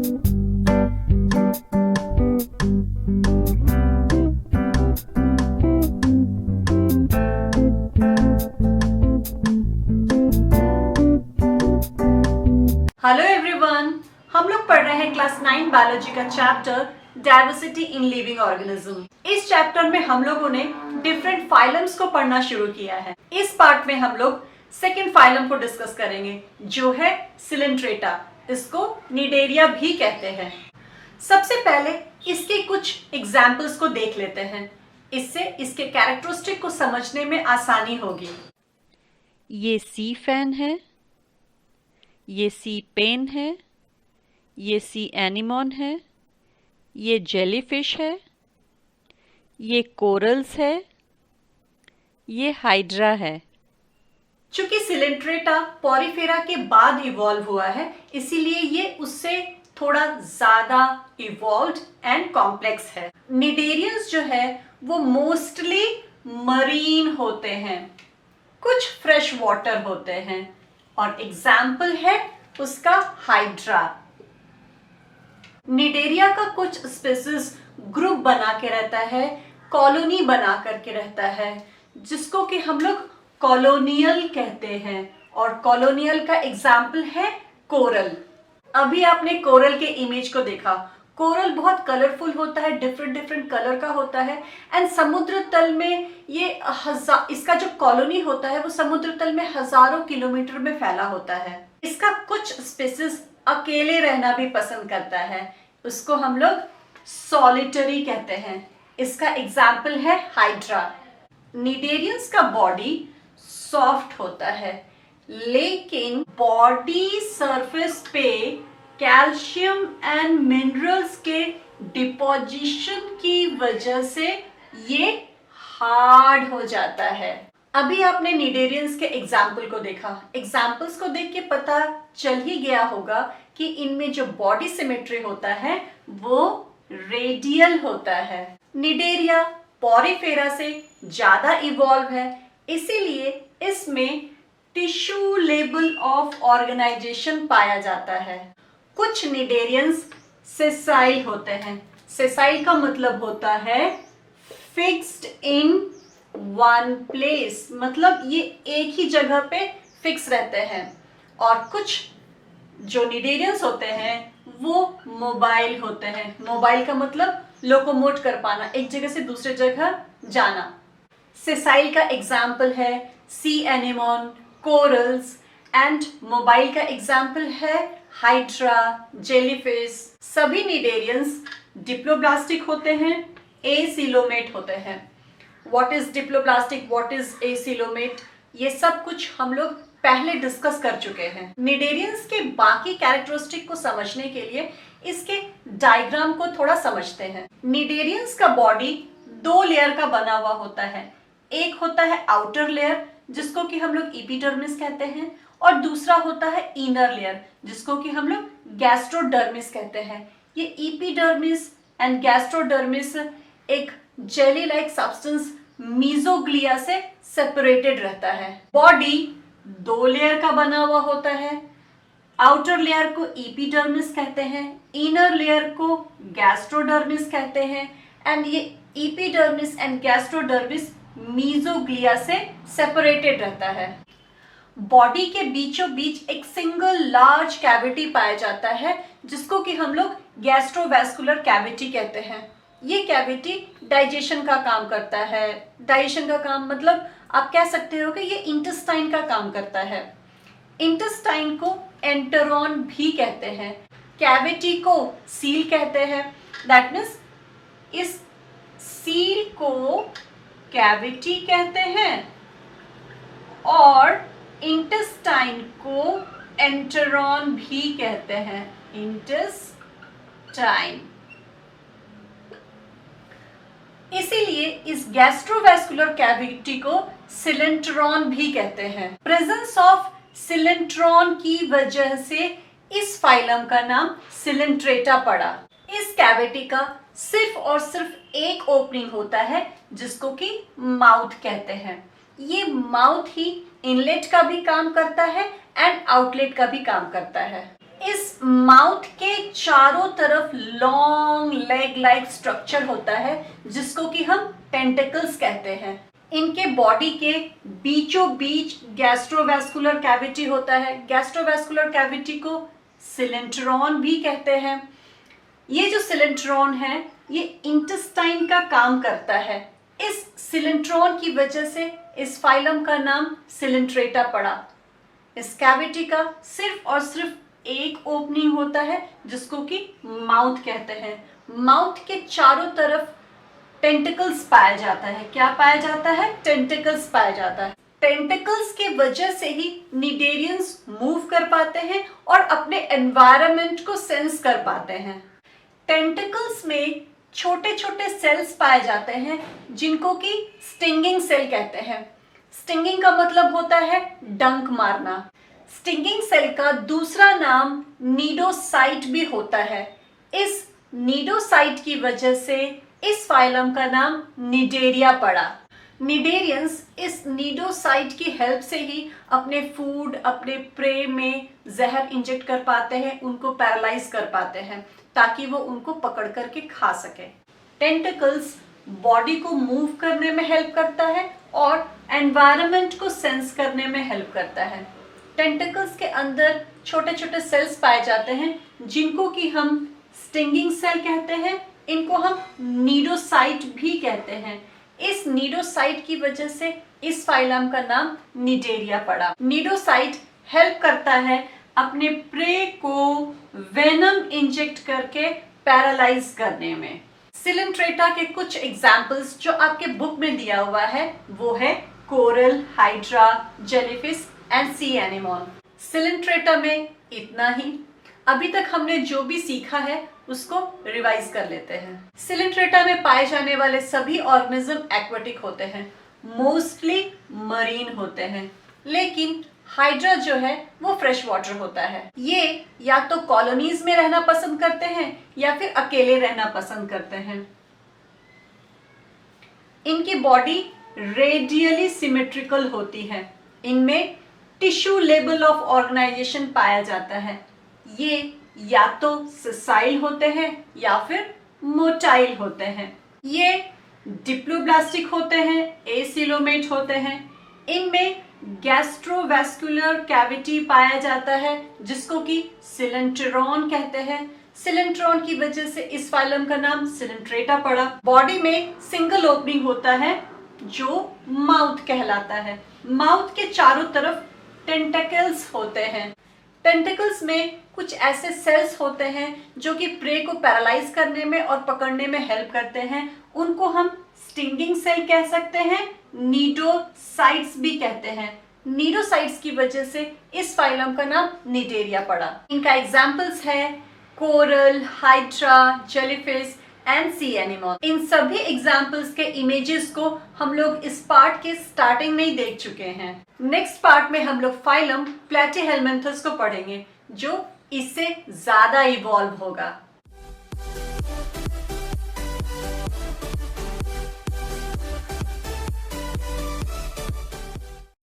Hello everyone, हम लोग पढ़ रहे हैं क्लास 9 बायोलॉजी का chapter diversity in living organism. इस चैप्टर में हम लोगों ने डिफरेंट फाइलम्स को पढ़ना शुरू किया है। इस पार्ट में हम लोग सेकेंड फाइलम को डिस्कस करेंगे जो है सिलेंट्रेटा। इसको निडेरिया भी कहते हैं। सबसे पहले इसके कुछ एग्जाम्पल्स को देख लेते हैं, इससे इसके कैरेक्टरिस्टिक को समझने में आसानी होगी। ये सी फैन है, ये सी पेन है, ये सी एनीमोन है, ये जेलीफिश है, ये कोरल्स है, ये हाइड्रा है। चूंकि सिलेंट्रेटा पॉरीफेरा के बाद इवॉल्व हुआ है, इसीलिए ये उससे थोड़ा ज्यादा इवॉल्व्ड एंड कॉम्प्लेक्स है। निडेरियंस जो है वो मोस्टली मरीन होते हैं, कुछ फ्रेश वाटर होते हैं, और एग्जाम्पल है उसका हाइड्रा। निडेरिया का कुछ स्पीसीज ग्रुप बना के रहता है, कॉलोनी बना करके रहता है, जिसको कि हम लोग कॉलोनियल कहते हैं, और कॉलोनियल का एग्जाम्पल है कोरल। अभी आपने कोरल के इमेज को देखा। कोरल बहुत कलरफुल होता है, डिफरेंट डिफरेंट कलर का होता है, एंड समुद्र तल में ये इसका जो कॉलोनी होता है वो समुद्र तल में हजारों किलोमीटर में फैला होता है। इसका कुछ स्पीसीज अकेले रहना भी पसंद करता है, उसको हम लोग सॉलिटरी कहते हैं। इसका एग्जाम्पल है हाइड्रा। निडेरियंस का बॉडी सॉफ्ट होता है, लेकिन बॉडी सरफेस पे कैल्शियम एंड मिनरल्स के डिपोजिशन की वजह से ये हार्ड हो जाता है। अभी आपने निडेरियंस के एग्जाम्पल को देखा। एग्जाम्पल्स को देख के पता चल ही गया होगा कि इनमें जो बॉडी सिमेट्री होता है वो रेडियल होता है। निडेरिया पॉरीफेरा से ज्यादा इवॉल्व है, इसीलिए इसमें टिश्यू लेवल ऑफ ऑर्गेनाइजेशन पाया जाता है। कुछ निडेरियंस सेसाइल होते हैं। सेसाइल का मतलब होता है फिक्स्ड इन वन प्लेस, मतलब ये एक ही जगह पे फिक्स रहते हैं। और कुछ जो निडेरियंस होते हैं वो मोबाइल होते हैं। मोबाइल का मतलब लोकोमोट कर पाना, एक जगह से दूसरे जगह जाना। सेसाइल का एग्जाम्पल है सी एनीमोन, कोरल्स, एंड मोबाइल का एग्जाम्पल है हाइड्रा, जेलीफिश। सभी निडेरियंस डिप्लोब्लास्टिक होते हैं, एसिलोमेट होते हैं। What is diploblastic, what is acoelomate, ये सब कुछ हम लोग पहले डिस्कस कर चुके हैं। निडेरियंस के बाकी कैरेक्टरिस्टिक को समझने के लिए इसके डायग्राम को थोड़ा समझते हैं। निडेरियंस का बॉडी दो लेयर का बना हुआ होता है। एक होता है आउटर लेयर, जिसको कि हम लोग एपिडर्मिस कहते हैं, और दूसरा होता है इनर लेयर, जिसको कि हम लोग गैस्ट्रोडर्मिस कहते हैं। ये एपिडर्मिस एंड गैस्ट्रोडर्मिस एक जेली लाइक सब्सटेंस मीजोग्लिया से सेपरेटेड रहता है। बॉडी दो लेयर का बना हुआ होता है। आउटर लेयर को एपिडर्मिस कहते हैं, इनर लेयर को गैस्ट्रोडर्मिस कहते हैं, एंड ये एपिडर्मिस एंड गैस्ट्रोडर्मिस मीजोग्लिया से सेपरेटेड रहता है। बॉडी के बीचों बीच एक सिंगल लार्ज कैविटी पाया जाता है, जिसको कि हम लोग गैस्ट्रोवैस्कुलर कैविटी कहते हैं। ये कैविटी डाइजेशन का काम करता है। डाइजेशन का काम मतलब आप कह सकते हो कि ये इंटेस्टाइन का काम करता है। इंटेस्टाइन को एंटेरॉन भी कहते हैं। कैविटी को सील कहते हैं। दैट मीन्स इस सील को कैविटी कहते हैं और इंटेस्टाइन को एंटेरॉन भी कहते हैं। इंटेस्टाइन। इसीलिए इस गैस्ट्रोवैस्कुलर कैविटी को सिलेंट्रॉन भी कहते हैं। प्रेजेंस ऑफ सिलेंट्रॉन की वजह से इस फाइलम का नाम सिलेंट्रेटा पड़ा। इस कैविटी का सिर्फ और सिर्फ एक ओपनिंग होता है, जिसको कि माउथ कहते हैं। ये माउथ ही इनलेट का भी काम करता है एंड आउटलेट का भी काम करता है। इस माउथ के चारों तरफ लॉन्ग लेग लाइक स्ट्रक्चर होता है जिसको कि हम टेंटिकल्स कहते हैं। इनके बॉडी के बीचों बीच गैस्ट्रोवैस्कुलर कैविटी होता है। गैस्ट्रोवैस्कुलर कैविटी को सिलेंट्रॉन भी कहते हैं। ये जो सिलेंट्रॉन है ये इंटेस्टाइन का काम करता है। इस सिलेंट्रॉन की वजह से इस फाइलम का नाम सिलेंट्रेटा पड़ा। इस कैविटी का सिर्फ और सिर्फ एक ओपनिंग होता है जिसको कि माउथ कहते हैं। माउथ के चारों तरफ टेंटिकल्स पाया जाता है। क्या पाया जाता है? टेंटिकल्स पाया जाता है। टेंटिकल्स के वजह से ही निडेरियंस मूव कर पाते हैं और अपने एनवायरनमेंट को सेंस कर पाते हैं। टेंटिकल्स में छोटे छोटे सेल्स पाए जाते हैं जिनको कि स्टिंगिंग सेल कहते हैं। स्टिंगिंग का मतलब होता है डंक मारना। स्टिंगिंग सेल का दूसरा नाम नीडोसाइट भी होता है। इस नीडोसाइट की वजह से इस फाइलम का नाम निडेरिया पड़ा। निडेरियंस इस नीडोसाइट की हेल्प से ही अपने फूड, अपने प्रे में जहर इंजेक्ट कर पाते हैं, उनको पैरालाइज कर पाते हैं ताकि वो उनको पकड़ करके खा सके। टेंटिकल्स बॉडी को मूव करने में हेल्प करता है और एनवायरनमेंट को सेंस करने में हेल्प करता है। टेंटिकल्स के अंदर छोटे छोटे सेल्स पाए जाते हैं जिनको कि हम स्टिंगिंग सेल कहते हैं। इनको हम नीडोसाइट भी कहते हैं। इस नीडोसाइट की वजह से इस फाइलम का नाम निडेरिया पड़ा। नीडोसाइट हेल्प करता है अपने प्रे को वेनम इंजेक्ट करके पैरालाइज करने में। सिलेंट्रेटा के कुछ एग्जाम्पल्स जो आपके बुक में दिया हुआ है वो है coral, hydra, jellyfish and sea anemone. Coelenterata में इतना ही। अभी तक हमने जो भी सीखा है उसको रिवाइज कर लेते हैं। सिलेंट्रेटा में पाए जाने वाले सभी ऑर्गेनिज्म एक्वेटिक होते हैं, मोस्टली मरीन होते हैं, लेकिन हाइड्रा जो है वो फ्रेश वाटर होता है। ये या तो कॉलोनीज में रहना पसंद करते हैं या फिर अकेले रहना पसंद करते हैं। इनकी बॉडी रेडियली सिमेट्रिकल होती है। इनमें टिश्यू लेवल ऑफ ऑर्गेनाइजेशन पाया जाता है। ये या तो सेसाइल होते हैं या फिर मोटाइल होते हैं। ये डिप्लोब्लास्टिक होते हैं, एसिलोमेट होते हैं। इनमें गैस्ट्रोवैस्कुलर कैविटी पाया जाता है जिसको कि सिलेंट्रॉन कहते हैं। सिलेंट्रॉन की वजह से इस फाइलम का नाम सिलेंट्रेटा पड़ा। बॉडी में सिंगल ओपनिंग होता है जो माउथ कहलाता है। माउथ के चारों तरफ टेंटेकल्स होते हैं। टेंटिकल्स में कुछ ऐसे सेल्स होते हैं जो कि प्रे को पैरालाइज करने में और पकड़ने में हेल्प करते हैं। उनको हम स्टिंगिंग सेल कह सकते हैं, नीडोसाइट्स भी कहते हैं। नीडोसाइट्स की वजह से इस फाइलम का नाम निडेरिया पड़ा। इनका एग्जाम्पल्स है coral, hydra, jellyfish and sea anemone. इन सभी एग्जाम्पल्स के इमेजेस को हम लोग इस पार्ट के स्टार्टिंग में ही देख चुके हैं। नेक्स्ट पार्ट में हम लोग फाइलम प्लेटीहेलमिन्थस को पढ़ेंगे जो इससे ज्यादा इवॉल्व होगा।